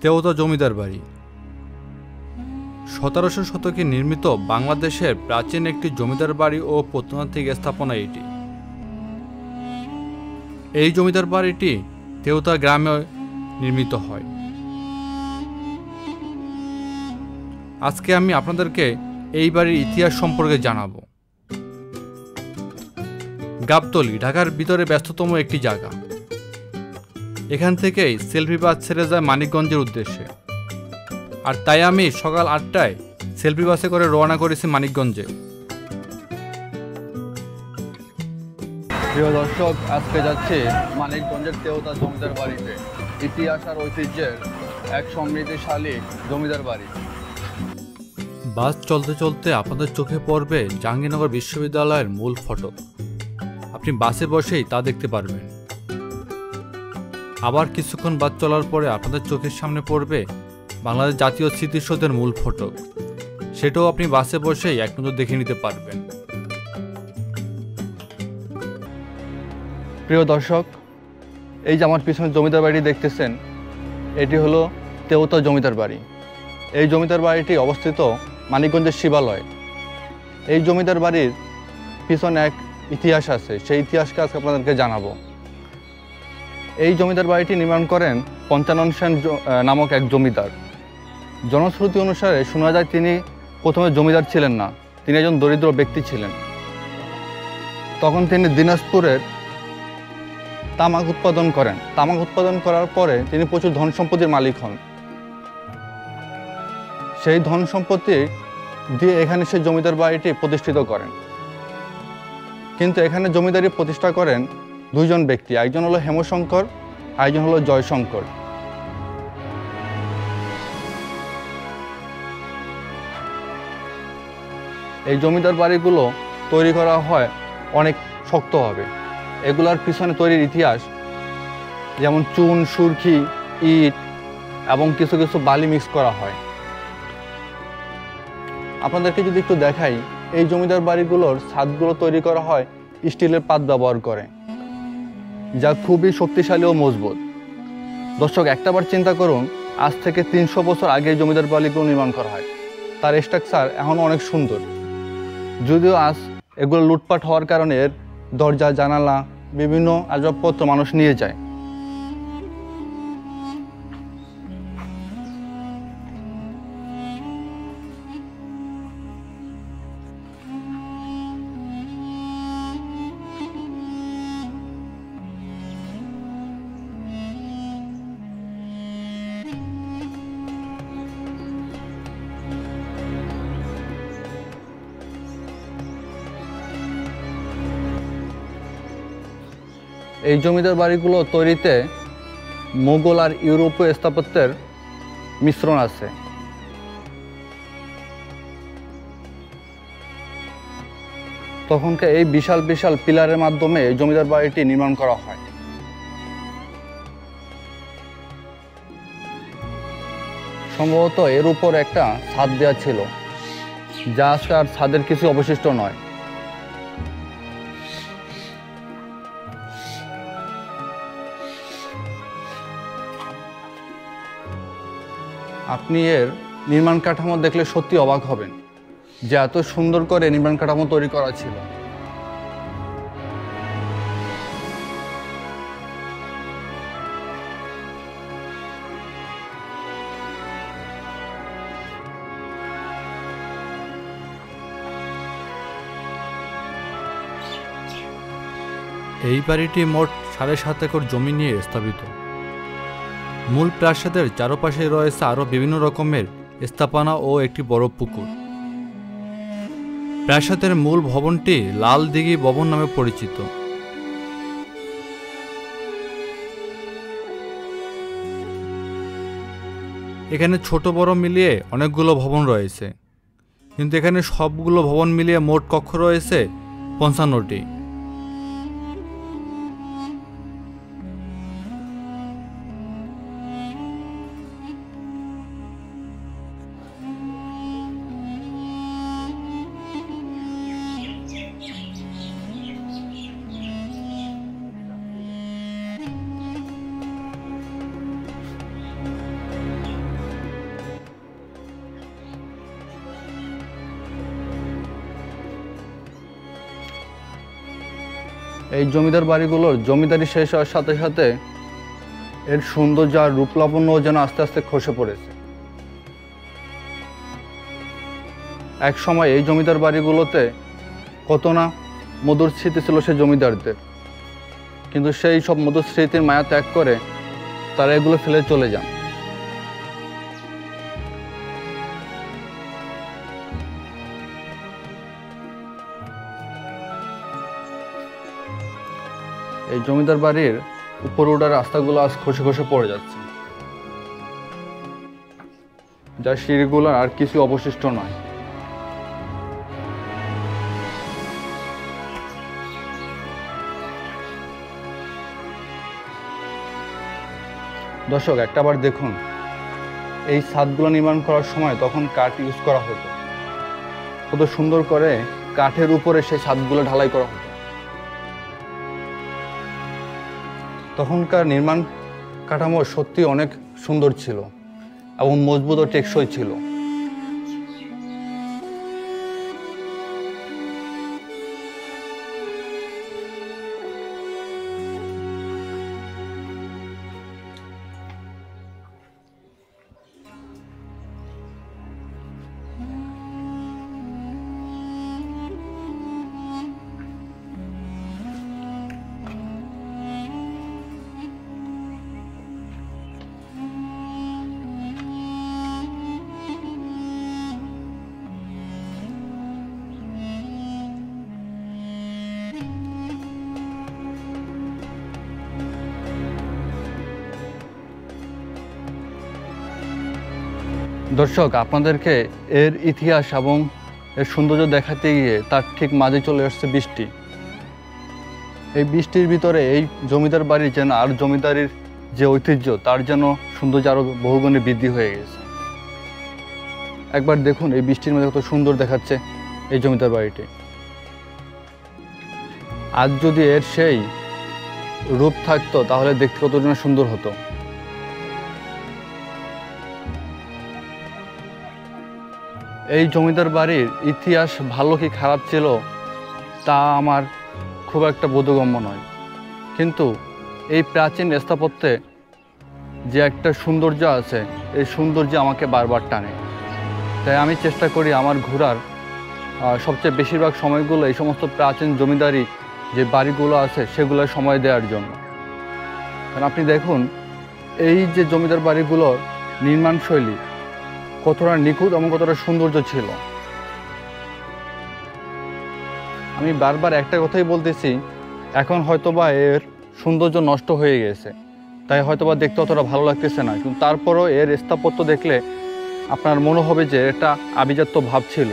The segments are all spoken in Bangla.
তেওতা জমিদার বাড়ি 17শো শতকে নির্মিত বাংলাদেশের প্রাচীন একটি জমিদার বাড়ি ও প্রত্নতাত্ত্বিক স্থাপনা এটি। এই জমিদার বাড়িটি তেওতা গ্রামে নির্মিত হয়। আজকে আমি আপনাদেরকে এই বাড়ির ইতিহাস সম্পর্কে জানাবো। গাবতলী ঢাকার ভিতরে ব্যস্ততম একটি জায়গা। এখান থেকেই সেলফি বাস ছেড়ে যায় মানিকগঞ্জের উদ্দেশ্যে, আর তাই আমি সকাল 8টায় সেলফি বাসে করে রওনা করেছি মানিকগঞ্জে। প্রিয় দর্শক, আজকে যাচ্ছি মানিকগঞ্জের তেওতা জমিদার বাড়িতে, ইতিহাস আর ঐতিহ্যের এক সমৃদ্ধিশালী জমিদার বাড়ি। বাস চলতে চলতে আপনাদের চোখে পড়বে জাহাঙ্গীরনগর বিশ্ববিদ্যালয়ের মূল ফটক। আপনি বাসে বসেই তা দেখতে পারবেন। আবার কিছুক্ষণ বাস চলার পরে আপনাদের চোখের সামনে পড়বে বাংলাদেশ জাতীয় স্মৃতিসৌধের মূল ফটক। সেটাও আপনি বাসে বসেই এক নজর দেখে নিতে পারবেন। প্রিয় দর্শক, এই যে আমার পিছনে জমিদার বাড়ি দেখতেছেন, এটি হলো তেওতা জমিদার বাড়ি। এই জমিদার বাড়িটি অবস্থিত মানিকগঞ্জের শিবালয়। এই জমিদার বাড়ির পিছনে এক ইতিহাস আছে, সেই ইতিহাসকে আজকে আপনাদেরকে জানাবো। এই জমিদার বাড়িটি নির্মাণ করেন পঞ্চানন সেন নামক এক জমিদার। জনশ্রুতি অনুসারে শোনা যায় তিনি প্রথমে জমিদার ছিলেন না, তিনি একজন দরিদ্র ব্যক্তি ছিলেন। তখন তিনি দিনাজপুরের তামাক উৎপাদন করেন। তামাক উৎপাদন করার পরে তিনি প্রচুর ধন সম্পত্তির মালিক হন। সেই ধন সম্পত্তি দিয়ে এখানে সে জমিদার বাড়িটি প্রতিষ্ঠিত করেন। কিন্তু এখানে জমিদারি প্রতিষ্ঠা করেন দুইজন ব্যক্তি, একজন হলো হেমশঙ্কর, একজন হলো জয়শঙ্কর। এই জমিদার বাড়িগুলো তৈরি করা হয় অনেক শক্তভাবে। এগুলার পিছনে তৈরির ইতিহাস, যেমন চুন, সুরকি, ইট এবং কিছু কিছু বালি মিক্স করা হয়। আপনাদেরকে যদি একটু দেখাই, এই জমিদার বাড়িগুলোর ছাদগুলো তৈরি করা হয় স্টিলের পাত ব্যবহার করে, যা খুবই শক্তিশালী ও মজবুত। দর্শক, একটাবার চিন্তা করুন, আজ থেকে 300 বছর আগে জমিদার বাড়িগুলো নির্মাণ করা হয়। তার স্ট্রাকচার এখনও অনেক সুন্দর, যদিও আজ এগুলো লুটপাট হওয়ার কারণে এর দরজা, জানালা, বিভিন্ন আসবাবপত্র মানুষ নিয়ে যায়। এই জমিদার বাড়িগুলো তৈরিতে মোগল আর ইউরোপীয় স্থাপত্যের মিশ্রণ আছে। তখনকার এই বিশাল বিশাল পিলারের মাধ্যমে এই জমিদার বাড়িটি নির্মাণ করা হয়। সম্ভবত এর উপর একটা ছাদ দেওয়া ছিল, যা আজকে আর ছাদের কিছু অবশিষ্ট নয়। আপনি এর নির্মাণ কাঠামো দেখলে সত্যি অবাক হবেন যে এত সুন্দর করে নির্মাণ কাঠামো তৈরি করা ছিল। এই বাড়িটি মোট 7.5 একর জমি নিয়ে স্থাপিত। মূল প্রাসাদের চারপাশে রয়েছে আরও বিভিন্ন রকমের স্থাপনা ও একটি বড় পুকুর। প্রাসাদের মূল ভবনটি লাল দিঘি ভবন নামে পরিচিত। এখানে ছোট বড় মিলিয়ে অনেকগুলো ভবন রয়েছে, কিন্তু এখানে সবগুলো ভবন মিলিয়ে মোট কক্ষ রয়েছে 55টি। এই জমিদার বাড়িগুলোর জমিদারি শেষ হওয়ার সাথে সাথে এর সৌন্দর্য আর রূপলাবণ্য যেন আস্তে আস্তে খসে পড়েছে। এক সময় এই জমিদার বাড়িগুলোতে কত না মধুর স্মৃতি ছিল সে জমিদারদের, কিন্তু সেই সব মধুর স্মৃতির মায়া ত্যাগ করে তারা এগুলো ফেলে চলে যান। এই জমিদার বাড়ির উপর ওঠার রাস্তাগুলো আজ খসে খসে পড়ে যাচ্ছে, যার সিঁড়িগুলো আর কিছু অবশিষ্ট নয়। দর্শক, একটাবার দেখুন, এই ছাদগুলো নির্মাণ করার সময় তখন কাঠ ইউজ করা হতো, কত সুন্দর করে কাঠের উপরে সেই ছাদগুলো ঢালাই করা হতো। তখনকার নির্মাণ কাঠামো সত্যি অনেক সুন্দর ছিল এবং মজবুত ও টেকসই ছিল। দর্শক, আপনাদেরকে এর ইতিহাস এবং এর সৌন্দর্য দেখাতে গিয়ে তার ঠিক মাঝে চলে আসছে বৃষ্টি। এই বৃষ্টির ভিতরে এই জমিদার বাড়ির যেন আর জমিদারির যে ঐতিহ্য তার যেন সৌন্দর্য আরও বহুগুণে বৃদ্ধি হয়ে গেছে। একবার দেখুন এই বৃষ্টির মধ্যে কত সুন্দর দেখাচ্ছে এই জমিদার বাড়িটি। আজ যদি এর সেই রূপ থাকতো তাহলে দেখতে কতটা সুন্দর হতো। এই জমিদার বাড়ির ইতিহাস ভালো কি খারাপ ছিল তা আমার খুব একটা বোধগম্য নয়, কিন্তু এই প্রাচীন স্থাপত্যে যে একটা সৌন্দর্য আছে, এই সৌন্দর্য আমাকে বারবার টানে। তাই আমি চেষ্টা করি আমার ঘোরার সবচেয়ে বেশিরভাগ সময়গুলো এই সমস্ত প্রাচীন জমিদারি যে বাড়িগুলো আছে সেগুলোর সময় দেওয়ার জন্য। কারণ আপনি দেখুন এই যে জমিদার বাড়িগুলোর নির্মাণ শৈলী কতটা নিখুঁত এবং কতটা সৌন্দর্য ছিল। আমি বারবার একটা কথাই বলতেছি, এখন হয়তোবা এর সৌন্দর্য নষ্ট হয়ে গেছে, তাই হয়তোবা দেখতে অতটা ভালো লাগতেছে না, কিন্তু তারপরও এর স্থাপত্য দেখলে আপনার মনে হবে যে এটা আভিজাত্য ভাব ছিল।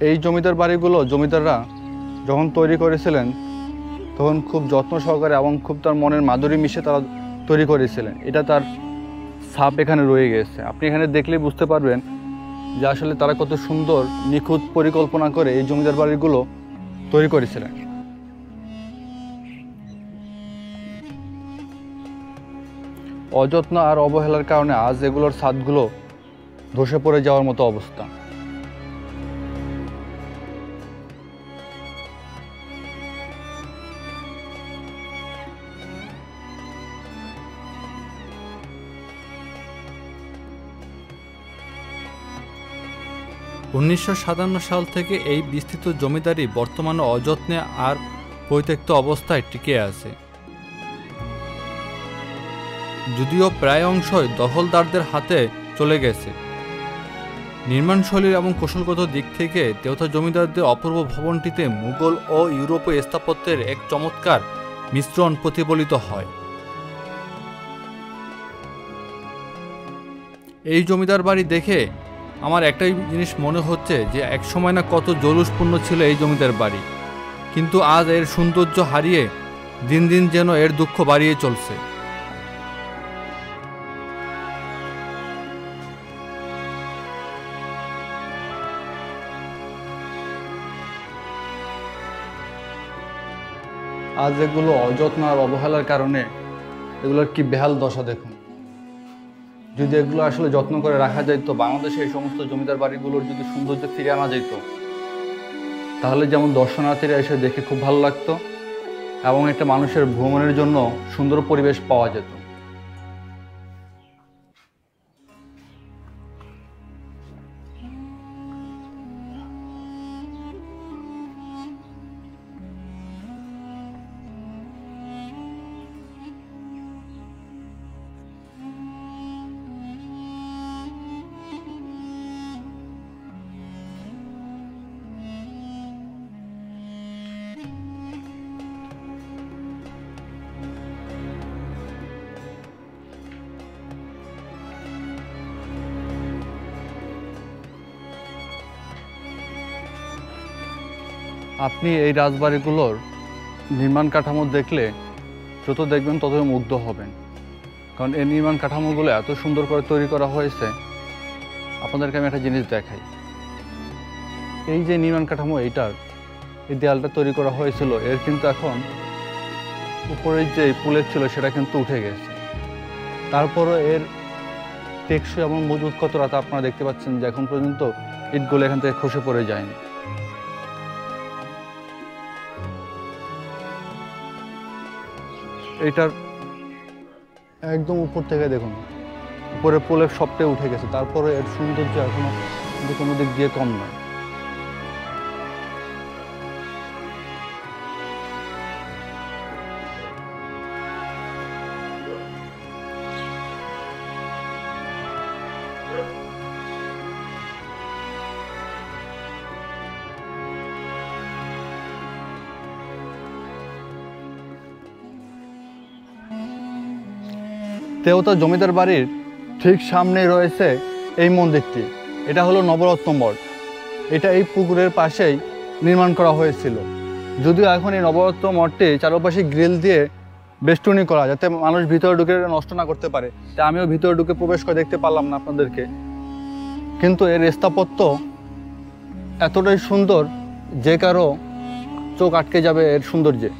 এই জমিদার বাড়িগুলো জমিদাররা যখন তৈরি করেছিলেন তখন খুব যত্ন সহকারে এবং খুব তার মনের মাধুরী মিশে তারা তৈরি করেছিলেন। এটা তার ছাপ এখানে রয়ে গেছে। আপনি এখানে দেখলেই বুঝতে পারবেন যে আসলে তারা কত সুন্দর নিখুঁত পরিকল্পনা করে এই জমিদার বাড়িগুলো তৈরি করেছিলেন। অযত্ন আর অবহেলার কারণে আজ এগুলোর ছাদগুলো ধসে পড়ে যাওয়ার মতো অবস্থা। উনিশশো 57 সাল থেকে এই বিস্তৃত জমিদারি বর্তমানে অযত্নে আর পরিত্যক্ত অবস্থায় টিকে আছে, যদিও প্রায় অংশই দখলদারদের হাতে চলে গেছে। নির্মাণশৈলীর এবং কৌশলগত দিক থেকে তেওতা জমিদারদের অপূর্ব ভবনটিতে মুঘল ও ইউরোপীয় স্থাপত্যের এক চমৎকার মিশ্রণ প্রতিফলিত হয়। এই জমিদার বাড়ি দেখে আমার একটাই জিনিস মনে হচ্ছে যে একসময় না কত জৌলুসপূর্ণ ছিল এই জমিদার বাড়ি, কিন্তু আজ এর সৌন্দর্য হারিয়ে দিন দিন যেন এর দুঃখ বাড়িয়ে চলছে। আজ এগুলো অযত্ন আর অবহেলার কারণে এগুলোর কি বেহাল দশা দেখুন। যদি এগুলো আসলে যত্ন করে রাখা যায়, তো বাংলাদেশে এই সমস্ত জমিদার বাড়িগুলোর যদি সৌন্দর্য ফিরে আনা যেত, তাহলে যেমন দর্শনার্থীরা এসে দেখে খুব ভালো লাগতো এবং একটা মানুষের ভ্রমণের জন্য সুন্দর পরিবেশ পাওয়া যেত। আপনি এই রাজবাড়িগুলোর নির্মাণ কাঠামো দেখলে যত দেখবেন ততই মুগ্ধ হবেন, কারণ এই নির্মাণ কাঠামোগুলো এত সুন্দর করে তৈরি করা হয়েছে। আপনাদেরকে আমি একটা জিনিস দেখাই। এই যে নির্মাণ কাঠামো, এই দেয়ালটা তৈরি করা হয়েছিল, এর কিন্তু এখন উপরের যে পুলের ছিল সেটা কিন্তু উঠে গেছে। তারপরও এর টেকসই এবং মজবুত কতটা তা আপনারা দেখতে পাচ্ছেন যে এখন পর্যন্ত ইটগুলো এখান থেকে খসে পড়ে যায়নি। এটার একদম উপর থেকে দেখুন, উপরে পোলের সবটাই উঠে গেছে, তারপরে এর সৌন্দর্য এখনো কিন্তু কোনো দিক দিয়ে কম নয়। তেওতা জমিদার বাড়ির ঠিক সামনেই রয়েছে এই মন্দিরটি। এটা হলো নবরত্ন মঠ। এটা এই পুকুরের পাশেই নির্মাণ করা হয়েছিল। যদিও এখন এই নবরত্ন মঠটি চারপাশে গ্রিল দিয়ে বেষ্টনী করা, যাতে মানুষ ভিতরে ঢুকে নষ্ট না করতে পারে। তাই আমিও ভিতরে ঢুকে প্রবেশ করে দেখতে পারলাম না আপনাদেরকে, কিন্তু এর স্থাপত্য এতটাই সুন্দর যে কারো চোখ আটকে যাবে এর সৌন্দর্যে।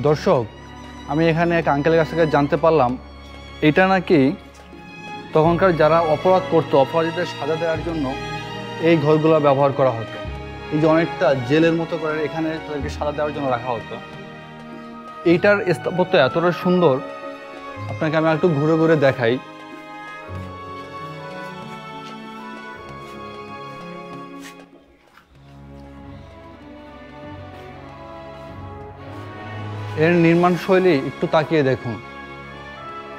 দর্শক, আমি এখানে এক আঙ্কেলের কাছ থেকে জানতে পারলাম এটা নাকি তখনকার যারা অপরাধ করতো, অপরাধীদের সাজা দেওয়ার জন্য এই ঘরগুলো ব্যবহার করা হতো। এই যে অনেকটা জেলের মতো করে এখানে তাদেরকে সাজা দেওয়ার জন্য রাখা হতো। এইটার স্থাপত্য এতটা সুন্দর, আপনাকে আমি একটু ঘুরে ঘুরে দেখাই। এর নির্মাণ শৈলী একটু তাকিয়ে দেখুন,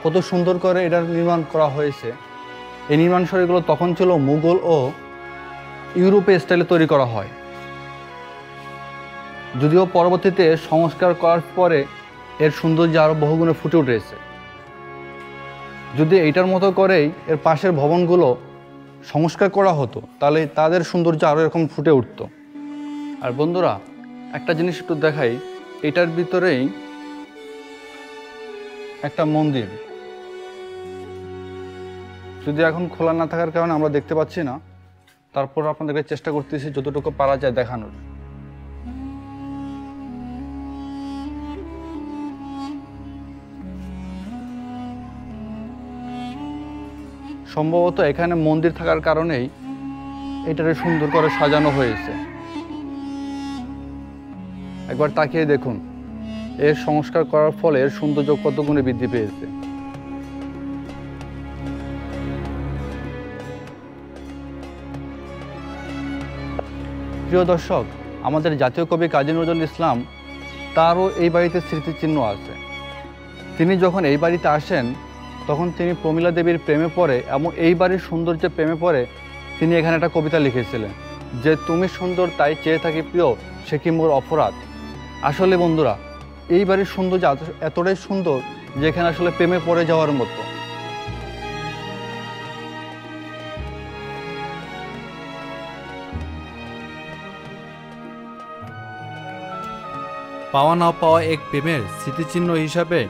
কত সুন্দর করে এটার নির্মাণ করা হয়েছে। এই নির্মাণ শৈলীগুলো তখন ছিল মুঘল ও ইউরোপীয় স্টাইলে তৈরি করা হয়, যদিও পরবর্তীতে সংস্কার করার পরে এর সৌন্দর্য আরও বহুগুণে ফুটে উঠেছে। যদি এইটার মতো করেই এর পাশের ভবনগুলো সংস্কার করা হতো, তাহলে তাদের সৌন্দর্য আরও এরকম ফুটে উঠত। আর বন্ধুরা, একটা জিনিস একটু দেখাই, এটার ভিতরেই একটা মন্দির, যদি এখন খোলা না থাকার কারণে আমরা দেখতে পাচ্ছি না, তারপর আপনাদেরকে চেষ্টা করতেছি যতটুকু পারা যায় দেখানোর। সম্ভবত এখানে মন্দির থাকার কারণেই এটারে সুন্দর করে সাজানো হয়েছে। একবার তাকিয়ে দেখুন, এর সংস্কার করার ফলে এর সৌন্দর্য কত গুণে বৃদ্ধি পেয়েছে। প্রিয় দর্শক, আমাদের জাতীয় কবি কাজী নজরুল ইসলাম, তারও এই বাড়িতে স্মৃতিচিহ্ন আছে। তিনি যখন এই বাড়িতে আসেন তখন তিনি প্রমীলা দেবীর প্রেমে পড়ে এবং এই বাড়ির সৌন্দর্যে প্রেমে পড়ে তিনি এখানে একটা কবিতা লিখেছিলেন যে, তুমি সুন্দর তাই চেয়ে থাকি প্রিয়, সে কি মোর অপরাধ। আসলে বন্ধুরা, এই বাড়ির সৌন্দর্য এতটাই সুন্দর যেখানে আসলে প্রেমে পড়ে যাওয়ার মতো। পাওয়া না পাওয়া এক প্রেমের স্মৃতিচিহ্ন হিসাবে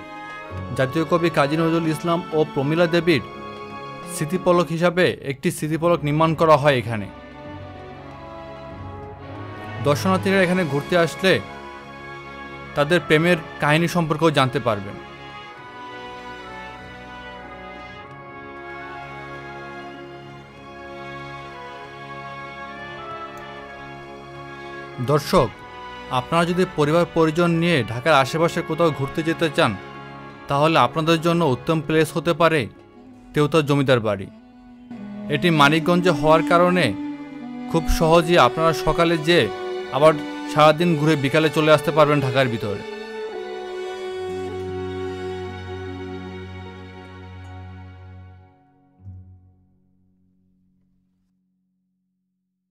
জাতীয় কবি কাজী নজরুল ইসলাম ও প্রমীলা দেবীর স্মৃতিপলক হিসাবে একটি স্মৃতিপলক নির্মাণ করা হয় এখানে। দর্শনার্থীরা এখানে ঘুরতে আসলে তাদের প্রেমের কাহিনী সম্পর্কেও জানতে পারবেন। দর্শক, আপনারা যদি পরিবার পরিজন নিয়ে ঢাকার আশেপাশে কোথাও ঘুরতে যেতে চান তাহলে আপনাদের জন্য উত্তম প্লেস হতে পারে তেওতা জমিদার বাড়ি। এটি মানিকগঞ্জে হওয়ার কারণে খুব সহজেই আপনারা সকালে যেয়ে আবার সারাদিন ঘুরে বিকালে চলে আসতে পারবেন ঢাকার ভিতরে।